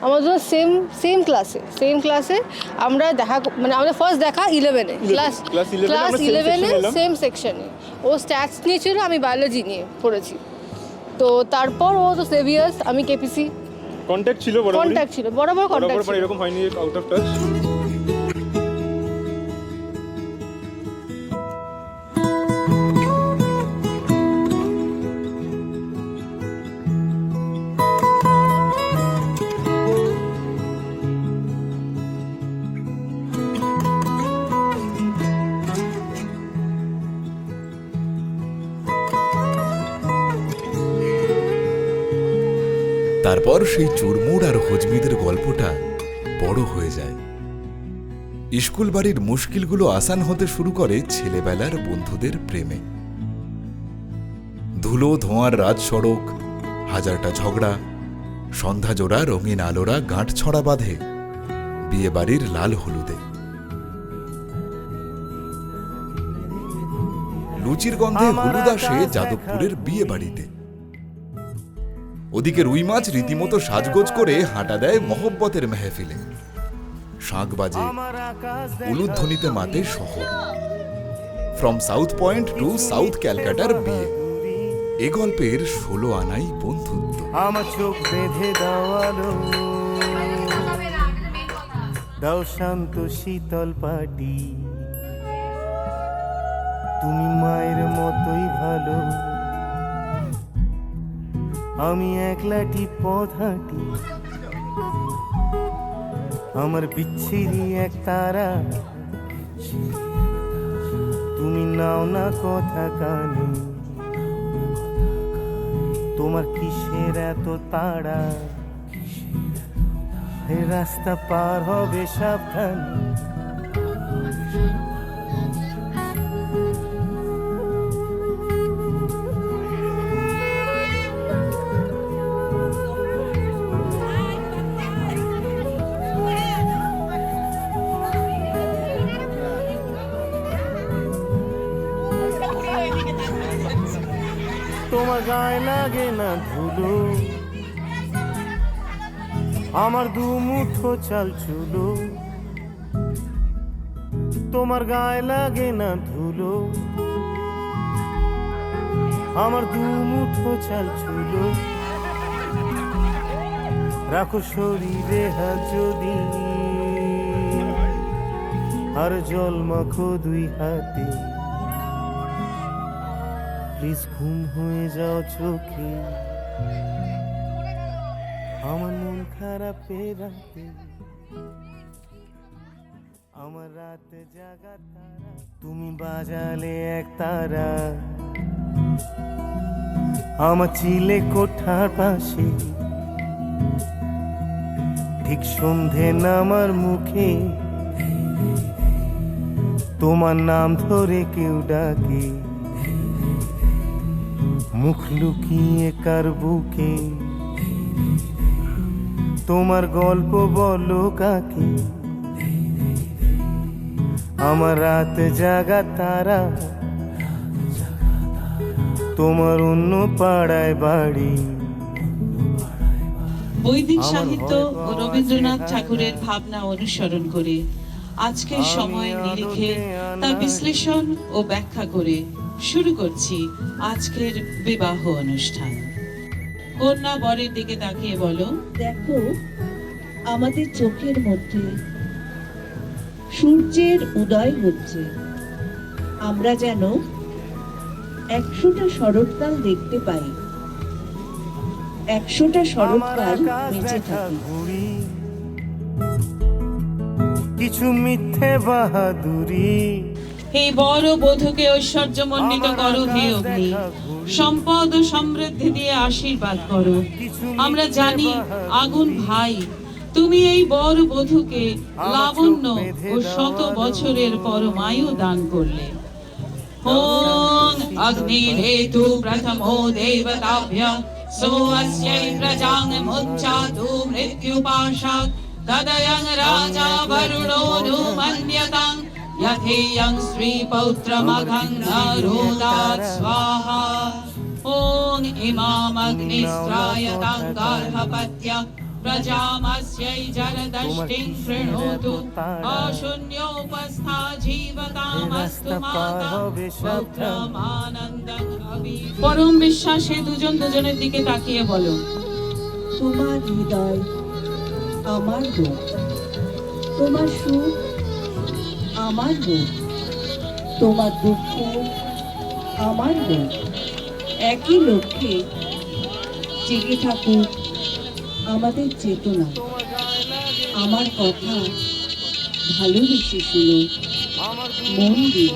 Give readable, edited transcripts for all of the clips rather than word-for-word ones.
আমাদের সেম ক্লাসে আমরা দেখা, মানে আমাদের ফার্স্ট দেখা 11-এ, ক্লাস 11-এ সেম সেকশনে। ও স্ট্যাটস নিয়েছিল, আমি বায়োলজি নিয়ে পড়েছি। তো তারপর ও তো সেভিয়ার্স, আমি কেপিসি। কন্ট্যাক্ট ছিল, বরাবর কন্ট্যাক্ট ছিল। এরকম হয়নি আউট অফ টাচ। তারপর সেই চুরমুর আর হজমিদের গল্পটা বড় হয়ে যায়। স্কুল বাড়ির মুশকিলগুলো আসান হতে শুরু করে ছেলেবেলার বন্ধুদের প্রেমে। ধুলো ধোঁয়ার রাজ সড়ক, হাজারটা ঝগড়া, সন্ধ্যা জোড়া রঙিন আলোরা গাঁট ছড়া বাঁধে বিয়ে বাড়ির লাল হলুদে। লুচির গন্ধে হলুদ আসে যাদবপুরের বিয়ে বাড়িতে। ওদিকে রুই মাছ রীতিমতো সাজগোজ করে হাঁটা দেয় মহব্বতের মেহফিলে। শাঁখ বাজে, উলুধ্বনিতে মাতে শহর। From South Point to South ক্যালকাটার বিয়ে, এ গল্পের 16 আনাই বন্ধুত্ব। আমার চোখ বেঁধে দেওয়ালো, দাও শান্ত শীতল পাটি, তুমি মায়ের মতোই ভালো, আমি একলাটি পথ হাঁটি, আমার বিচ্ছিরি এক তারা, তুমি নাও না কথা কানে, তোমার কিসের এত তাড়া, এই রাস্তা পার হবে সাবধানে। তোমার গায়ে লাগে না ধুলো, আমার দু মুঠো চাল চুলো, তোমার গায়ে লাগে না ধুলো, আমার দু মুঠো চাল চুলো, রাখো শরীরে হাত যদি, আর জল মাখো দুই হাতে, প্লিজ ঘুম হয়ে যাও চোখে, আমার মন খারাপ রাতে, আমার রাত জাগা তারা, তুমি বাজালে এক তারা, আমার চিলে কোঠার পাশে, ঠিক সন্ধে নামার মুখে, তোমার নাম ধরে কেউ ডাকে, মুখ লুকিয়ে কার বুকে, তোমার গল্প বলো কাকে, আমার রাত জাগা তারা, তোমার অন্য পাড়ায় বাড়ি। বৈদিক সাহিত্য ও রবীন্দ্রনাথ ঠাকুরের ভাবনা অনুসরণ করে আজকের সময় নিরিখে তা বিশ্লেষণ ও ব্যাখ্যা করে শুরু করছি আজকের বিবাহ অনুষ্ঠান। কন্যা বরের দিকে তাকিয়ে বলো, দেখো আমাদের চোখের মধ্যে সূর্যের উদয় হচ্ছে, আমরা যেন 100টা শরৎকাল দেখতে পাই, 100টা শরৎকাল বেঁচে থাকি। কিছু মিথ্যে বাহাদুরি, এই বড় বধূকে ঐশ্বর্যমণ্ডিত করো হে অগ্নি, সম্পদ ও সমৃদ্ধি দিয়ে আশীর্বাদ করো। আমরা জানি আগুন ভাই, তুমি এই বড় বধূকে লাবণ্য ও 100 বছরের পরমায়ু দান করলে। ওং অগ্নিরেতু প্রথমো দেবতাভ্য সোऽস্यै প্রজাং মুচ্চাতু মৃত্যুপাশাৎ তদয়ং রাজা বরুণো नु मन्यतां यथेयं श्रीपौत्रमघं नरोदात् स्वाहा। ॐ इमामग्निस्त्रायतां गार्हपत्य प्रजामस्यै जरदष्टिं कृणोतु अशून्योपस्था जीवतामस्तु माता पौत्रमानन्दं कवि। পরম বিশ্বাসে দুজন দুজনের দিকে তাকিয়ে বলো, তোমার হৃদয় আমার বুক, তোমার সুখ আমার বুক, তোমার দুঃখ আমার বুক। একই লক্ষ্যে জেগে থাকুক আমাদের চেতনা। আমার কথা ভালোবেসে শুনো, মন দিয়ে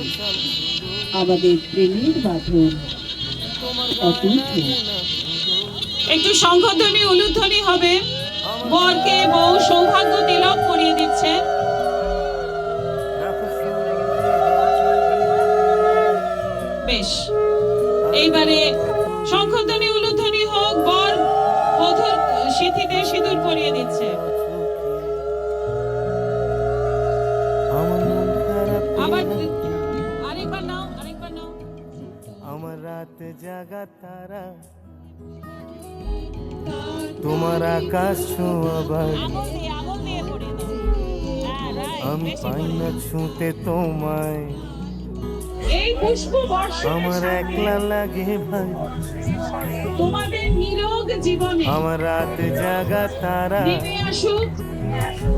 আমাদের প্রেমের বাঁধন অটুট হোক। একটু শঙ্খধ্বনি উলুধ্বনি হবে। বরকে বউ সৌভাগ্য তিলক পরিয়ে দিচ্ছে। বেশ, এইবারে শঙ্খধ্বনি উলুধ্বনি হোক। বর বধূর সিঁথিতে সিঁদুর পরিয়ে দিচ্ছে। আমার মন খারাপ আবার আরেকবার নাও, আরেকবার নাও। আমার রাত জাগা তারা, তোমার আকাশ ছোঁয়া বাড়ি, আঙুল দিয়ে পরিয়ে দাও। হ্যাঁ, right, আমি বেশি পাই পরিয়ে না দাও। ছুঁতে তোমায়, এই পুষ্প বর্ষণের আমার সামনে একলা লাগে ভাই। তোমাদের নিরোগ জীবনে আমার রাত জাগা তারা, নেমে আসুক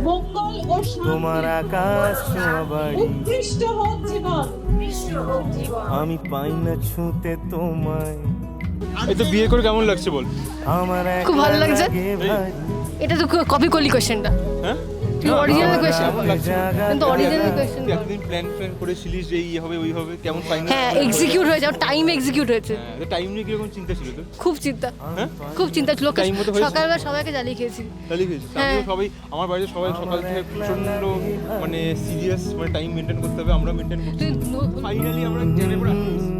মঙ্গল ও তোমার শান্তি। আকাশ ছোঁয়া বাড়ি, উৎকৃষ্ট হোক জীবন। আমি পাই না ছুঁতে তোমায়, এই তো বিয়ে করে কেমন লাগছে বল? আমার খুব ভালো একলা লাগছে। লাগে ভাই। এটা তো কপি করলি কোয়েশ্চেনটা, হ্যাঁ তুই অরিজিনাল কোয়েশ্চেন, জাগা কিন্তু অরিজিনাল কোয়েশ্চেন। তুই এতদিন প্ল্যান করেছিলিস যে এই হবে ওই হবে, কেমন ফাইনাল? হ্যাঁ, এক্সিকিউট হয়ে যাও, টাইম এক্সিকিউট হয়েছে। টাইম নিয়ে কিরকম চিন্তা ছিল তোর? খুব চিন্তা, হ্যাঁ খুব চিন্তা ছিল। Time মতো হয়েছে? সকালবেলা সবাইকে জ্বালিয়ে খেয়েছি। তাহলে হয়েছে। হ্যাঁ। আমিও সবাই, আমার বাড়িতে সবাই সকাল থেকে প্রচন্ড মানে সিরিয়াস, মানে টাইম মেনটেন করতে হবে, আমরা মেনটেন করছি। ফাইনালি আমরা জেনে পড়ে আসছি।